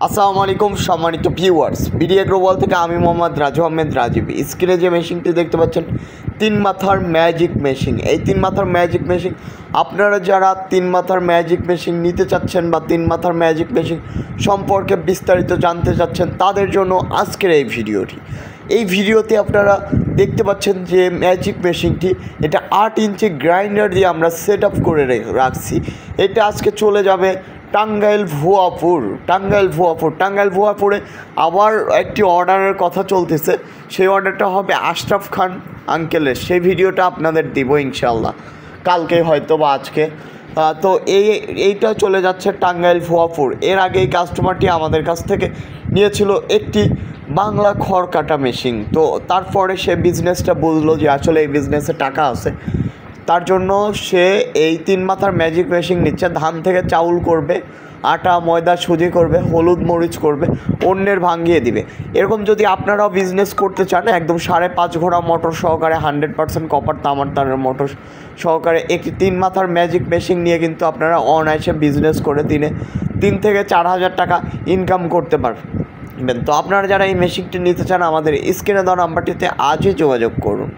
আসসালামু আলাইকুম সম্মানিত ভিউয়ার্স, বিডি এগ্রোওয়াল থেকে আমি মোহাম্মদ রাজু আহমেদ রাজীব। স্ক্রিনে যে মেশিনটি দেখতে পাচ্ছেন তিন মাথার ম্যাজিক মেশিন। এই তিন মাথার ম্যাজিক মেশিন আপনারা যারা তিন মাথার ম্যাজিক মেশিন নিতে চাচ্ছেন বা তিন মাথার ম্যাজিক মেশিন সম্পর্কে বিস্তারিত জানতে চাচ্ছেন তাদের জন্য আজকের এই ভিডিওটি। এই ভিডিওতে আপনারা দেখতে পাচ্ছেন যে ম্যাজিক মেশিনটি, এটা 8 ইঞ্চি গ্রাইন্ডার দিয়ে আমরা সেট আপ করে রাখছি। এটা আজকে চলে যাবে টাঙ্গাইল ভুয়াপুরে আবার একটি অর্ডারের কথা চলতেছে। সেই অর্ডারটা হবে আশরাফ খান আঙ্কেলের। সেই ভিডিওটা আপনাদের দিব ইনশাল্লাহ কালকে হয়তো বা আজকে। তো এইটা চলে যাচ্ছে টাঙ্গাইল ভুয়াপুর। এর আগে এই কাস্টমারটি আমাদের কাছ থেকে নিয়েছিল একটি বাংলা খড় কাটা মেশিন। তো তারপরে সে বিজনেসটা বুঝলো যে আসলে এই বিজনেসে টাকা আছে, তার জন্য সে এই তিন মাথার ম্যাজিক মেশিন নিচ্ছে। ধান থেকে চাউল করবে, আটা ময়দা সুজি করবে, হলুদ মরিচ করবে, অন্যের ভাঙিয়ে দিবে। এরকম যদি আপনারাও বিজনেস করতে চান, একদম 5.5 ঘোড়া মোটর সহকারে 100% কপার তামার তারের মোটর সহকারে একটি তিন মাথার ম্যাজিক মেশিন নিয়ে কিন্তু আপনারা অনায়াসে বিজনেস করে দিনে 3 থেকে 4 হাজার টাকা ইনকাম করতে পারবেন। তো আপনারা যারা এই মেশিনটি নিতে চান আমাদের স্ক্রিনে দেওয়া নাম্বারটিতে আজই যোগাযোগ করুন।